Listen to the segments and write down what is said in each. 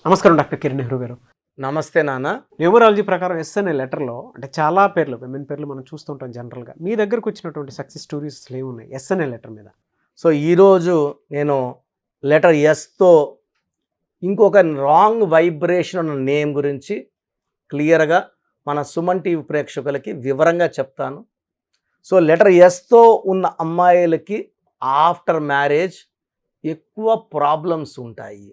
నమస్కారం డాక్టర్ కిరణ్ నెహ్రూ గారు. నమస్తే నాన్న. న్యూమరాలజీ ప్రకారం ఎస్ అనే లెటర్లో అంటే చాలా పేర్లు విమెన్ పేర్లు మనం చూస్తుంటాం జనరల్గా. మీ దగ్గరకు వచ్చినటువంటి సక్సెస్ స్టోరీస్ ఏమున్నాయి ఎస్ అనే లెటర్ మీద? సో ఈరోజు నేను లెటర్ ఎస్తో ఇంకొక రాంగ్ వైబ్రేషన్ ఉన్న నేమ్ గురించి క్లియర్గా మన సుమన్ టీవీ ప్రేక్షకులకి వివరంగా చెప్తాను. సో లెటర్ ఎస్తో ఉన్న అమ్మాయిలకి ఆఫ్టర్ మ్యారేజ్ ఎక్కువ ప్రాబ్లమ్స్ ఉంటాయి.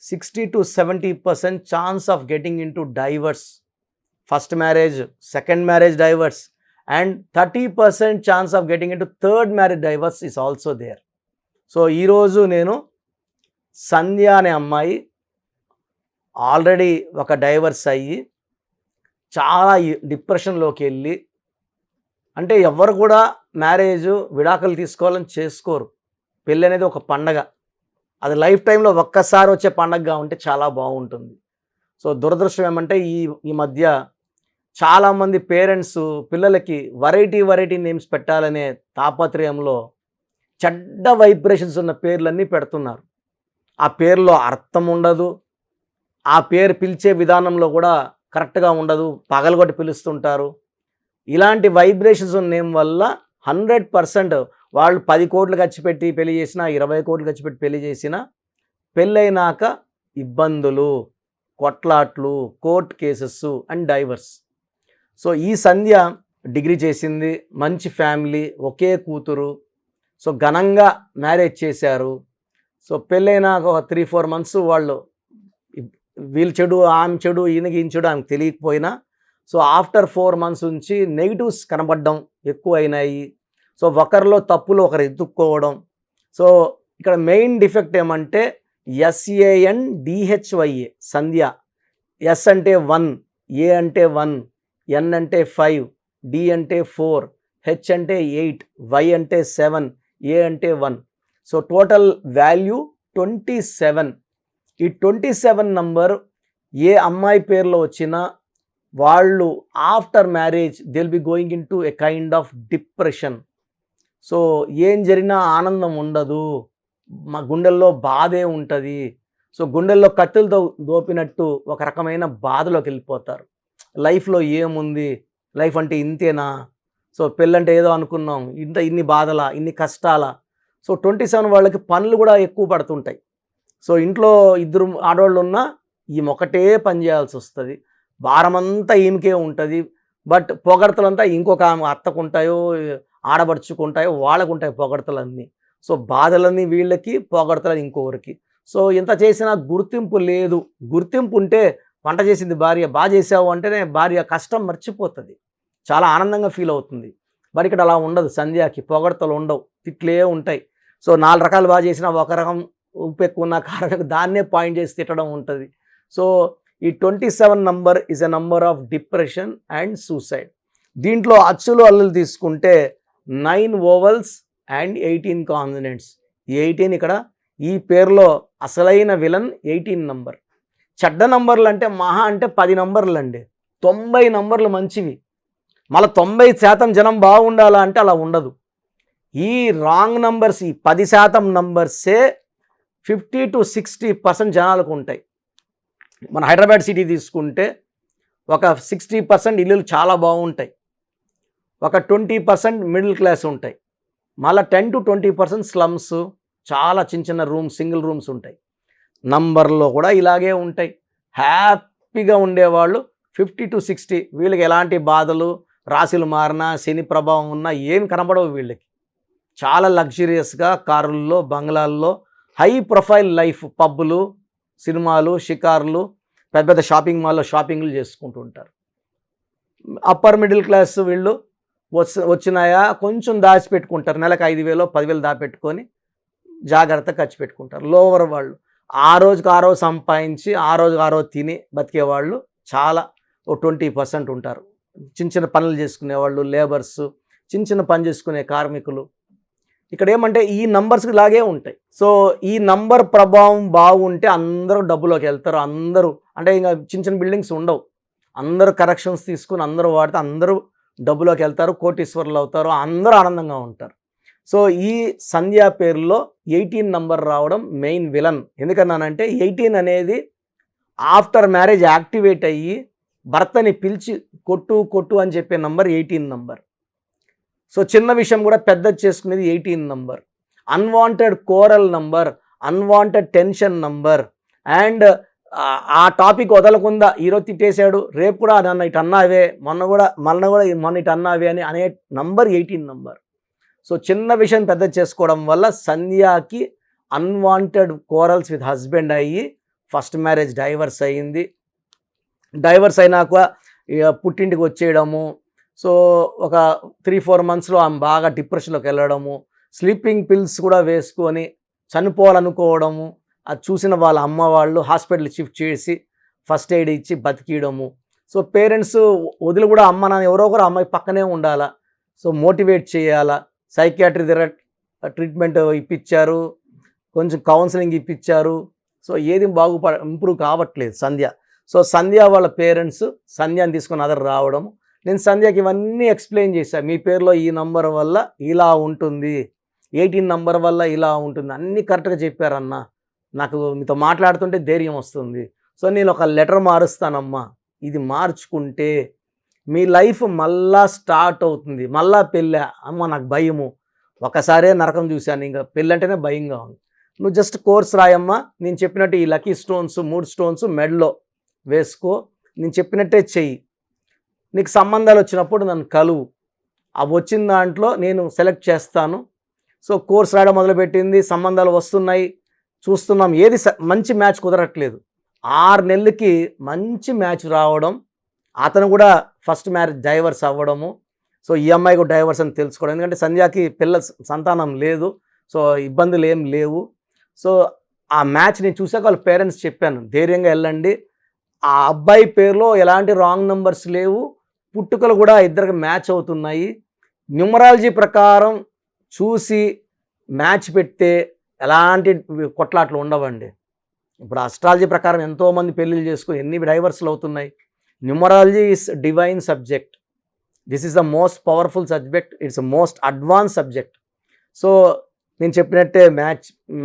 60 to 70% chance of getting in to divorce, first marriage, second marriage divorce, and 30% chance of getting in to third marriage divorce is also there. So ఈరోజు నేను సంధ్య అనే అమ్మాయి ఆల్రెడీ ఒక divorce అయ్యి చాలా డిప్రెషన్లోకి వెళ్ళి, అంటే ఎవరు కూడా మ్యారేజ్ విడాకులు తీసుకోవాలని చేసుకోరు. పెళ్ళి అనేది ఒక పండగ, అది లైఫ్ టైంలో ఒక్కసారి వచ్చే పండగగా ఉంటే చాలా బాగుంటుంది. సో దురదృష్టం ఏమంటే ఈ మధ్య చాలామంది పేరెంట్స్ పిల్లలకి వెరైటీ నేమ్స్ పెట్టాలనే తాపత్రయంలో చెడ్డ వైబ్రేషన్స్ ఉన్న పేర్లన్నీ పెడుతున్నారు. ఆ పేరులో అర్థం ఉండదు, ఆ పేరు పిలిచే విధానంలో కూడా కరెక్ట్గా ఉండదు, పగలగొట్టి పిలుస్తుంటారు. ఇలాంటి వైబ్రేషన్స్ ఉన్న నేమ్ వల్ల 100% వాళ్ళు 10 కోట్లు ఖర్చు పెట్టి పెళ్లి చేసినా, 20 కోట్లు ఖర్చు పెట్టి పెళ్లి చేసినా, పెళ్ళైనాక ఇబ్బందులు, కొట్లాట్లు, court cases and divorce. So ఈ సంధ్య డిగ్రీ చేసింది, మంచి ఫ్యామిలీ, ఒకే కూతురు. సో ఘనంగా మ్యారేజ్ చేశారు. సో పెళ్ళైనాక ఒక 3-4 months వాళ్ళు వీళ్ళు చెడు, ఆమె చెడు, ఈయనకి చెడు ఆమెకు తెలియకపోయినా, సో ఆఫ్టర్ 4 months నుంచి నెగిటివ్స్ కనబడడం ఎక్కువ అయినాయి. సో ఒకరిలో తప్పులు ఒకరు ఎత్తుక్కోవడం. సో ఇక్కడ మెయిన్ డిఫెక్ట్ ఏమంటే SANDHYA సంధ్య. ఎస్ అంటే 1, ఏ అంటే 1, ఎన్ అంటే 5, డి అంటే 4, హెచ్ అంటే 8, వై అంటే 7, ఏ అంటే 1. So total value 27. ఈ 27 నంబర్ ఏ అమ్మాయి పేరులో వచ్చినా వాళ్ళు after marriage they will be going in to a kind of depression. So ఏం జరిగినా ఆనందం ఉండదు, మా గుండెల్లో బాధే ఉంటుంది. సో గుండెల్లో కత్తులతో దోపినట్టు ఒక రకమైన బాధలోకి వెళ్ళిపోతారు. లైఫ్లో ఏముంది, లైఫ్ అంటే ఇంతేనా, సో పెళ్ళంటే ఏదో అనుకున్నాం, ఇన్ని బాధలా, ఇన్ని కష్టాలా. సో 27 వాళ్ళకి పనులు కూడా ఎక్కువ పడుతుంటాయి. సో ఇంట్లో 2 ఆడవాళ్ళు ఉన్నా ఈమె ఒకటే పని చేయాల్సి వస్తుంది, భారమంతా ఈమెకే ఉంటుంది. బట్ పొగడతలంతా ఇంకొక ఆమె అత్తకుంటాయో ఆడబడుచుకుంటాయో వాళ్ళకు ఉంటాయి పొగడతలన్నీ. సో బాధలన్నీ వీళ్ళకి, పొగడతలు ఇంకొకరికి. సో ఇంత చేసినా గుర్తింపు లేదు. గుర్తింపు ఉంటే వంట చేసింది భార్య, బాగా చేసావు అంటేనే భార్య కష్టం మర్చిపోతుంది, చాలా ఆనందంగా ఫీల్ అవుతుంది. బట్ ఇక్కడ అలా ఉండదు. సంధ్యాకి పొగడతలు ఉండవు, తిట్లే ఉంటాయి. సో 4 రకాలు బాగా చేసినా ఒక రకం ఉప్పు ఎక్కువ ఉన్న కారణం దాన్నే పాయింట్ చేసి తిట్టడం ఉంటుంది. సో ఈ 27 number is a number of depression and suicide. దీంట్లో అచ్చులు అల్లులు తీసుకుంటే 9 ఓవల్స్ అండ్ 18 కాన్సనెంట్స్. 18 ఇక్కడ ఈ పేరులో అసలైన విలన్ 18 నంబర్. చెడ్డ నంబర్లు అంటే మహా అంటే 10 నంబర్లు అండి. 90 నంబర్లు మంచివి. మళ్ళీ 90% జనం బాగుండాలా అంటే అలా ఉండదు. ఈ రాంగ్ నంబర్స్, ఈ 10% నంబర్సే 50 to 60% జనాలకు ఉంటాయి. మన హైదరాబాద్ సిటీ తీసుకుంటే ఒక 60% ఇల్లులు చాలా బాగుంటాయి, ఒక 20% మిడిల్ క్లాస్ ఉంటాయి, మళ్ళీ 10 to 20% స్లమ్స్, చాలా చిన్న రూమ్స్, సింగిల్ రూమ్స్ ఉంటాయి. నంబర్లో కూడా ఇలాగే ఉంటాయి. హ్యాపీగా ఉండేవాళ్ళు 50 to 60. వీళ్ళకి ఎలాంటి బాధలు, రాశులు మారినా, శని ప్రభావం ఉన్నా ఏం కనబడవు వీళ్ళకి. చాలా లగ్జరియస్గా కారుల్లో, బంగ్లాల్లో, హై ప్రొఫైల్ లైఫ్, పబ్బులు, సినిమాలు, షికార్లు, పెద్ద షాపింగ్ మాల్లో షాపింగ్లు చేసుకుంటూ ఉంటారు. అప్పర్ మిడిల్ క్లాస్ వీళ్ళు వచ్చినాయా కొంచెం దాచిపెట్టుకుంటారు, నెలకు 5,000 10,000 దాచిపెట్టుకొని జాగ్రత్త ఖర్చు పెట్టుకుంటారు. లోవర్ వాళ్ళు ఆ రోజుకి ఆ రోజు సంపాదించి ఆ రోజు తిని బతికేవాళ్ళు చాలా 20% ఉంటారు. చిన్న పనులు చేసుకునేవాళ్ళు, లేబర్స్, చిన్న పని చేసుకునే కార్మికులు. ఇక్కడ ఏమంటే ఈ నంబర్స్కి లాగే ఉంటాయి. సో ఈ నంబర్ ప్రభావం బాగుంటే అందరూ డబ్బులోకి వెళ్తారు. అందరూ అంటే ఇంకా చిన్న బిల్డింగ్స్ ఉండవు, అందరూ కరెక్షన్స్ తీసుకుని అందరూ వాడితే అందరూ డబ్బులోకి వెళ్తారు, కోటీశ్వరులు అవుతారు, అందరూ ఆనందంగా ఉంటారు. సో ఈ సంధ్య పేరులో 18 నంబర్ రావడం మెయిన్ విలన్. ఎందుకన్నానంటే 18 అనేది ఆఫ్టర్ మ్యారేజ్ యాక్టివేట్ అయ్యి భర్తని పిలిచి కొట్టు అని చెప్పే నంబర్ 18 నంబర్. సో చిన్న విషయం కూడా పెద్దది చేసుకునేది 18 number. Unwanted coral number, unwanted tension number. And ఆ టాపిక్ వదలకుండా ఈరోజు తిట్టేశాడు, రేపు కూడా నన్ను ఇటు అన్నావే, మొన్న ఇటు అన్నావే అని అనే నంబర్ 18 నంబర్. సో చిన్న విషయం పెద్ద చేసుకోవడం వల్ల సంధ్యాకి అన్వాంటెడ్ కోరల్స్ విత్ హస్బెండ్ అయ్యి ఫస్ట్ మ్యారేజ్ డైవర్స్ అయ్యింది. డైవర్స్ అయినాక పుట్టింటికి వచ్చేయడము. సో ఒక 3-4 మంత్స్లో ఆమె బాగా డిప్రెషన్లోకి వెళ్ళడము, స్లీపింగ్ పిల్స్ కూడా వేసుకొని చనిపోవాలనుకోవడము. అది చూసిన వాళ్ళ అమ్మ వాళ్ళు హాస్పిటల్ షిఫ్ట్ చేసి ఫస్ట్ ఎయిడ్ ఇచ్చి బతికియడము. సో పేరెంట్స్ వదిలి కూడా అమ్మ నాన్న ఎవరో ఒకరు అమ్మాయి పక్కనే ఉండాలా, సో మోటివేట్ చేయాలా. సైకియాట్రీ దగ్గర ట్రీట్మెంట్ ఇప్పించారు, కొంచెం కౌన్సిలింగ్ ఇప్పించారు. సో ఏది ఇంప్రూవ్ కావట్లేదు సంధ్య. సో సంధ్య వాళ్ళ పేరెంట్స్ సంధ్యాని తీసుకొని అదర్ రావడం. నేను సంధ్యకి ఇవన్నీ ఎక్స్ప్లెయిన్ చేశాను. మీ పేరులో ఈ నంబర్ వల్ల ఇలా ఉంటుంది, 18 నంబర్ వల్ల ఇలా ఉంటుంది, అన్నీ కరెక్ట్గా చెప్పారన్న. నాకు మీతో మాట్లాడుతుంటే ధైర్యం వస్తుంది. సో నేను ఒక లెటర్ మారుస్తానమ్మా, ఇది మార్చుకుంటే మీ లైఫ్ మళ్ళా స్టార్ట్ అవుతుంది. మళ్ళా పెళ్ళి అమ్మ నాకు భయము, ఒకసారే నరకం చూశాను, ఇంకా పెళ్ళి అంటేనే భయంగా ఉంది. నువ్వు జస్ట్ కోర్స్ రాయమ్మా, నేను చెప్పినట్టు ఈ లక్కీ స్టోన్స్ 3 స్టోన్స్ మెడలో వేసుకో, నేను చెప్పినట్టే చెయ్యి, నీకు సంబంధాలు వచ్చినప్పుడు నన్ను కలువు, అవి వచ్చిన దాంట్లో నేను సెలెక్ట్ చేస్తాను. సో కోర్స్ రాయడం మొదలుపెట్టింది, సంబంధాలు వస్తున్నాయి, చూస్తున్నాం, ఏది మంచి మ్యాచ్ కుదరట్లేదు. 6 నెలలకి మంచి మ్యాచ్ రావడం, అతను కూడా ఫస్ట్ మ్యారేజ్ డైవర్స్ అవ్వడము. సో ఈ అమ్మాయి కూడా డైవర్స్ అని తెలుసుకోవడం, ఎందుకంటే సంధ్యాకి సంతానం లేదు, సో ఇబ్బందులు ఏం లేవు. సో ఆ మ్యాచ్ నేను చూసాక వాళ్ళ పేరెంట్స్ చెప్పాను, ధైర్యంగా వెళ్ళండి, ఆ అబ్బాయి పేరులో ఎలాంటి రాంగ్ నెంబర్స్ లేవు, పుట్టుకలు కూడా ఇద్దరికి మ్యాచ్ అవుతున్నాయి. న్యూమరాలజీ ప్రకారం చూసి మ్యాచ్ పెడితే ఎలాంటి కొట్లాట్లు ఉండవండి. ఇప్పుడు అస్ట్రాలజీ ప్రకారం ఎంతోమంది పెళ్ళిళ్ళు చేసుకుని ఎన్ని డైవర్స్లు అవుతున్నాయి. Numerology is divine subject, this is the most powerful subject, it's most advance subject. So నేను చెప్పినట్టే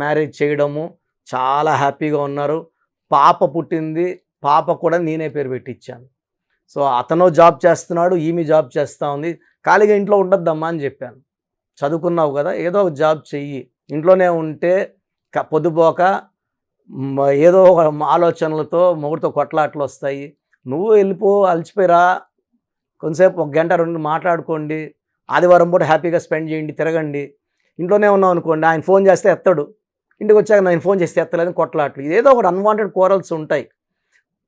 మ్యారేజ్ చేయడము, చాలా హ్యాపీగా ఉన్నారు. పాప పుట్టింది, పాప కూడా నేనే పేరు పెట్టించాను. సో అతను జాబ్ చేస్తున్నాడు, ఈమె జాబ్ చేస్తూ ఉంది. ఖాళీగా ఇంట్లో ఉండొద్దమ్మా అని చెప్పాను, చదువుకున్నావు కదా ఏదో ఒక జాబ్ చెయ్యి, ఇంట్లోనే ఉంటే పొద్దుపోక ఏదో ఒక ఆలోచనలతో మొగుడితో కొట్లాట్లు వస్తాయి. నువ్వు వెళ్ళిపో, అలసిపోయిరా, కొంతసేపు 1 గంట 2 మాట్లాడుకోండి, ఆదివారం పూట హ్యాపీగా స్పెండ్ చేయండి, తిరగండి. ఇంట్లోనే ఉన్నాం అనుకోండి, ఆయన ఫోన్ చేస్తే ఎత్తాడు, ఇంటికి వచ్చాక నేను ఫోన్ చేస్తే ఎత్తలేదని కొట్లాట్లు, ఏదో ఒకటి అన్వాంటెడ్ కోరల్స్ ఉంటాయి.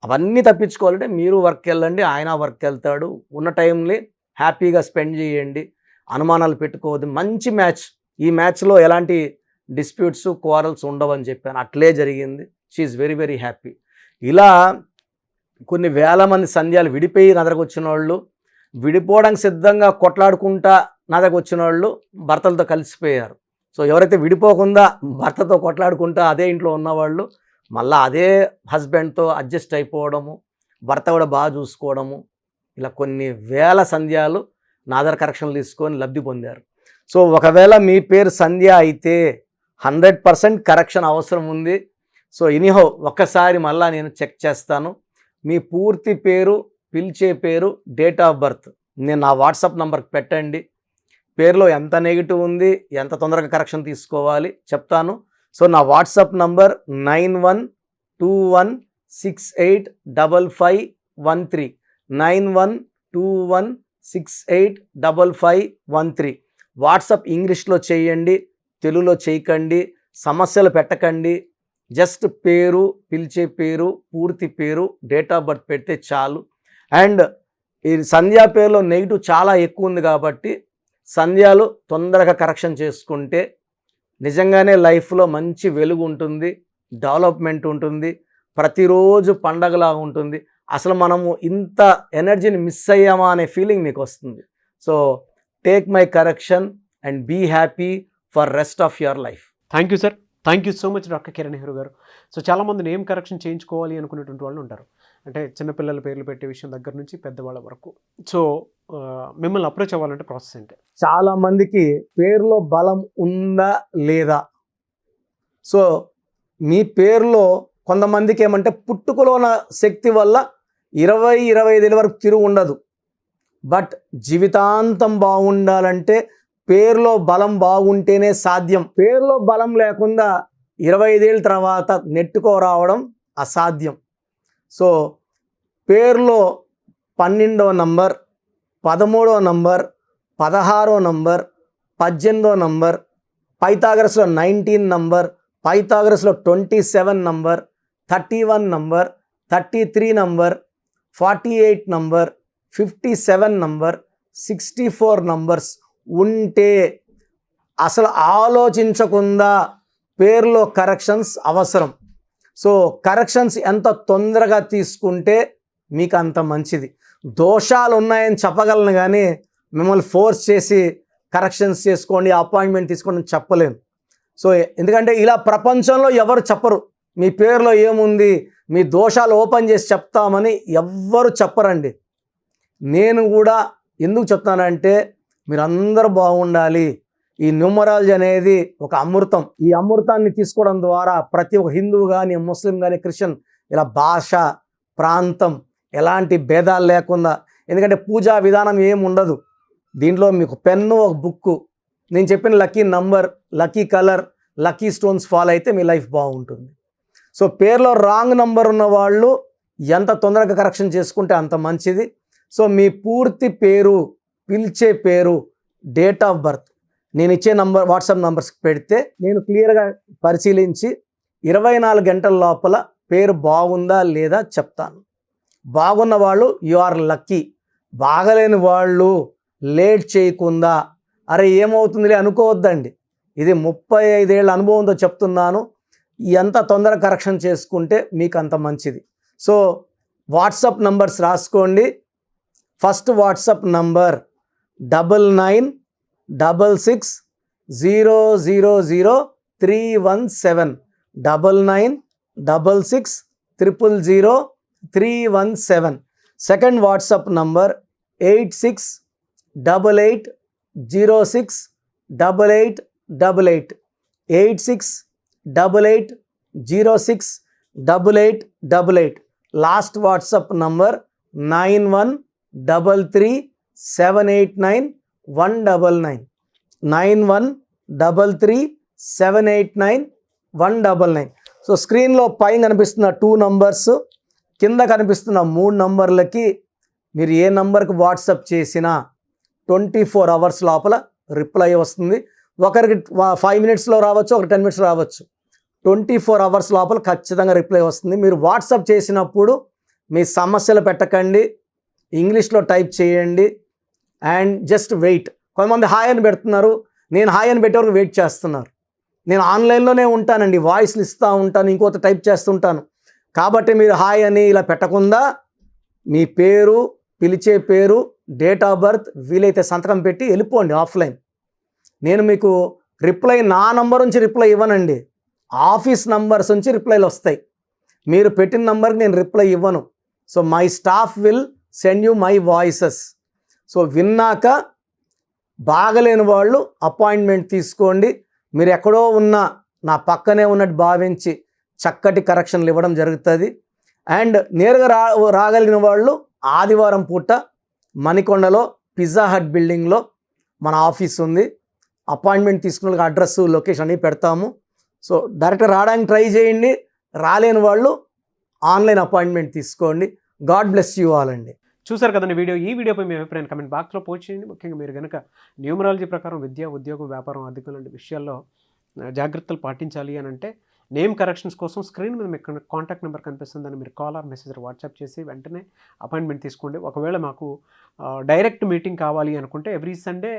అవన్నీ తప్పించుకోవాలంటే మీరు వర్క్ వెళ్ళండి, ఆయన వర్క్ వెళ్తాడు, ఉన్న టైంని హ్యాపీగా స్పెండ్ చేయండి, అనుమానాలు పెట్టుకోవద్దు. మంచి మ్యాచ్, ఈ మ్యాచ్లో ఎలాంటి డిస్ప్యూట్స్ కోరల్స్ ఉండవని చెప్పాను, అట్లే జరిగింది. She very very happy. ఇలా కొన్ని వేల మంది సంధ్యాలు విడిపోయి నా దగ్గరకు వచ్చిన వాళ్ళు, విడిపోవడానికి సిద్ధంగా కొట్లాడుకుంటా నా దగ్గరకు వచ్చిన వాళ్ళు భర్తలతో కలిసిపోయారు. సో ఎవరైతే విడిపోకుండా భర్తతో కొట్లాడుకుంటా అదే ఇంట్లో ఉన్నవాళ్ళు మళ్ళీ అదే హస్బెండ్తో అడ్జస్ట్ అయిపోవడము, భర్త కూడా బాగా చూసుకోవడము, ఇలా కొన్ని వేల సంధ్యాలు నా దగ్గర కరెక్షన్లు తీసుకొని లబ్ధి పొందారు. సో ఒకవేళ మీ పేరు సంధ్య అయితే 100% కరెక్షన్ అవసరం ఉంది. సో ఎనీహౌ ఒక్కసారి మళ్ళీ నేను చెక్ చేస్తాను. మీ పూర్తి పేరు, పిలిచే పేరు, డేట్ ఆఫ్ బర్త్ నేను నా వాట్సాప్ నెంబర్కి పెట్టండి. పేరులో ఎంత నెగిటివ్ ఉంది, ఎంత తొందరగా కరెక్షన్ తీసుకోవాలి చెప్తాను. సో నా వాట్సాప్ నంబర్ 9121685513 9121685513. వాట్సాప్ ఇంగ్లీష్లో చేయండి, తెలుగులో చేయకండి, సమస్యలు పెట్టకండి. జస్ట్ పేరు, పిలిచే పేరు, పూర్తి పేరు, డేట్ ఆఫ్ బర్త్ పెడితే చాలు. అండ్ ఈ సంధ్యా పేరులో నెగిటివ్ చాలా ఎక్కువ ఉంది కాబట్టి సంధ్యాలు తొందరగా కరెక్షన్ చేసుకుంటే నిజంగానే లైఫ్లో మంచి వెలుగు ఉంటుంది, డెవలప్మెంట్ ఉంటుంది, ప్రతిరోజు పండగలా ఉంటుంది. అసలు మనము ఇంత ఎనర్జీని మిస్ అయ్యామా అనే ఫీలింగ్ మీకు వస్తుంది. So take my correction and be happy for rest of your life. Thank you sir, thank you so much doctor Kiran Nehru garu. So చాలామంది నేమ్ కరెక్షన్ చేయించుకోవాలి అనుకునేటువంటి వాళ్ళు ఉంటారు, అంటే చిన్నపిల్లల పేర్లు పెట్టే విషయం దగ్గర నుంచి పెద్దవాళ్ళ వరకు. సో మిమ్మల్ని అప్రోచ్ అవ్వాలంటే ప్రాసెస్ ఏంటి? చాలామందికి పేరులో బలం ఉందా లేదా, సో మీ పేరులో కొంతమందికి ఏమంటే పుట్టుకలో ఉన్న శక్తి వల్ల 20-25 ఏళ్ళ వరకు తిరుగు ఉండదు. బట్ జీవితాంతం బాగుండాలంటే పేరులో బలం బాగుంటేనే సాధ్యం. పేరులో బలం లేకుండా 25 ఏళ్ళ తర్వాత నెట్టుకో రావడం అసాధ్యం. సో పేరులో 12వ నంబర్, 13వ నంబర్, 16వ నంబర్, 18వ నంబర్, పైథాగరస్లో 19 నంబర్, పైథాగరస్లో 27 number, 31 number, 33 number, 48 number, 57 number, 64 numbers ఉంటే అసలు ఆలోచించకుండా పేరులో కరెక్షన్స్ అవసరం. సో కరెక్షన్స్ ఎంత తొందరగా తీసుకుంటే మీకు అంత మంచిది. దోషాలు ఉన్నాయని చెప్పగలను కానీ మిమ్మల్ని ఫోర్స్ చేసి కరెక్షన్స్ చేసుకోండి, అపాయింట్మెంట్ తీసుకోండి అని చెప్పలేను. సో ఎందుకంటే ఇలా ప్రపంచంలో ఎవరు చెప్పరు. మీ పేరులో ఏముంది, మీ దోషాలు ఓపెన్ చేసి చెప్తామని ఎవ్వరు చెప్పరండి. నేను కూడా ఎందుకు చెప్తానంటే మీరందరూ బాగుండాలి. ఈ న్యూమరాలజీ అనేది ఒక అమృతం. ఈ అమృతాన్ని తీసుకోవడం ద్వారా ప్రతి ఒక్క హిందువు కానీ, ముస్లిం కానీ, క్రిస్టియన్ ఇలా భాష, ప్రాంతం ఎలాంటి భేదాలు లేకుండా, ఎందుకంటే పూజా విధానం ఏమి ఉండదు. దీంట్లో మీకు పెన్ను, ఒక బుక్కు, నేను చెప్పిన lucky number, lucky colour, lucky stones follow అయితే మీ లైఫ్ బాగుంటుంది. సో పేరులో రాంగ్ నంబర్ ఉన్న వాళ్ళు ఎంత తొందరగా కరెక్షన్ చేసుకుంటే అంత మంచిది. సో మీ పూర్తి పేరు, పిలిచే పేరు, డేట్ ఆఫ్ బర్త్ నేను ఇచ్చే నంబర్, వాట్సాప్ నంబర్స్కి పెడితే నేను క్లియర్గా పరిశీలించి 24 గంటల లోపల పేరు బాగుందా లేదా చెప్తాను. బాగున్న వాళ్ళు యు ఆర్ లక్కీ. బాగలేని వాళ్ళు లేట్ చేయకుండా అరే ఏమవుతుందిలే అనుకోవద్దండి. ఇది 35 ఏళ్ళ అనుభవంతో చెప్తున్నాను. ఎంత తొందరగా కరెక్షన్ చేసుకుంటే మీకు అంత మంచిది. సో వాట్సాప్ నంబర్స్ రాసుకోండి. First WhatsApp number 9966000317 9966000317. Second WhatsApp number 8688068888 8688068888. Last WhatsApp number 9133789199 9133789199. So స్క్రీన్లో పైన కనిపిస్తున్న 2 నంబర్స్, కింద కనిపిస్తున్న 3 నంబర్లకి మీరు ఏ నంబర్కి వాట్సాప్ చేసినా 24 అవర్స్ లోపల రిప్లై వస్తుంది. ఒకరికి 5 మినిట్స్లో రావచ్చు, ఒక 10 మినిట్స్లో రావచ్చు. 24 అవర్స్ లోపల ఖచ్చితంగా రిప్లై వస్తుంది. మీరు వాట్సాప్ చేసినప్పుడు మీ సమస్యలు పెట్టకండి, ఇంగ్లీష్లో టైప్ చేయండి అండ్ జస్ట్ వెయిట్. కొంతమంది హాయ్ అని పెడుతున్నారు, నేను హాయ్ అని పెట్టే వరకు వెయిట్ చేస్తున్నారు. నేను ఆన్లైన్లోనే ఉంటానండి, వాయిస్లు ఇస్తూ ఉంటాను, ఇంకొక టైప్ చేస్తుంటాను. కాబట్టి మీరు హాయ్ అని ఇలా పెట్టకుండా మీ పేరు, పిలిచే పేరు, డేట్ ఆఫ్ బర్త్, వీలైతే సంతకం పెట్టి వెళ్ళిపోండి ఆఫ్లైన్. నేను మీకు రిప్లై నా నంబర్ నుంచి రిప్లై ఇవ్వనండి, ఆఫీస్ నంబర్స్ నుంచి రిప్లైలు వస్తాయి. మీరు పెట్టిన నంబర్కి నేను రిప్లై ఇవ్వను. So my staff will send you my voices. So విన్నాక బాగలేని వాళ్ళు అపాయింట్మెంట్ తీసుకోండి. మీరు ఎక్కడో ఉన్నా నా పక్కనే ఉన్నట్టు భావించి చక్కటి కరెక్షన్లు ఇవ్వడం జరుగుతుంది. అండ్ నేరుగా రాగలిగిన వాళ్ళు ఆదివారం పూట మణికొండలో పిజ్జా హట్ బిల్డింగ్లో మన ఆఫీస్ ఉంది. అపాయింట్మెంట్ తీసుకున్న అడ్రస్, లొకేషన్ అన్నీ పెడతాము. సో డైరెక్ట్ రావడానికి ట్రై చేయండి. రాలేని వాళ్ళు ఆన్లైన్ అపాయింట్మెంట్ తీసుకోండి. గాడ్ బ్లెస్ యూ ఆల్ అండి. చూసారు కదండి వీడియో. ఈ వీడియోపై మీ అభిప్రాయం కమెంట్ బాక్స్లో పోస్ట్ చేయండి. ముఖ్యంగా మీరు కనుక న్యూమరాలజీ ప్రకారం విద్య, ఉద్యోగం, వ్యాపారం, ఆర్థికం లాంటి విషయాల్లో జాగ్రత్తలు పాటించాలి అని అంటే నేమ్ కరెక్షన్స్ కోసం స్క్రీన్ మీద మీకు కాంటాక్ట్ నెంబర్ కనిపిస్తుందని మీరు కాల్ ఆర్ మెసేజ్ వాట్సాప్ చేసి వెంటనే అపాయింట్మెంట్ తీసుకోండి. ఒకవేళ మాకు డైరెక్ట్ మీటింగ్ కావాలి అనుకుంటే every Sunday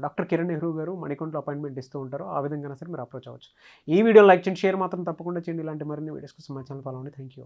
doctor Kiran Nehru గారు మణికొండలో అపాయింట్మెంట్ ఇస్తూ ఉంటారు. ఆ విధంగా సరే మీరు అప్రోచ్ అవ్వచ్చు. ఈ వీడియో లైక్ చేయండి, షేర్ మాత్రం తప్పకుండా చేయండి. ఇలాంటి మరిన్ని వీడియోస్ కోసం మా ఛానల్ ఫాలో అవ్వండి. Thank you.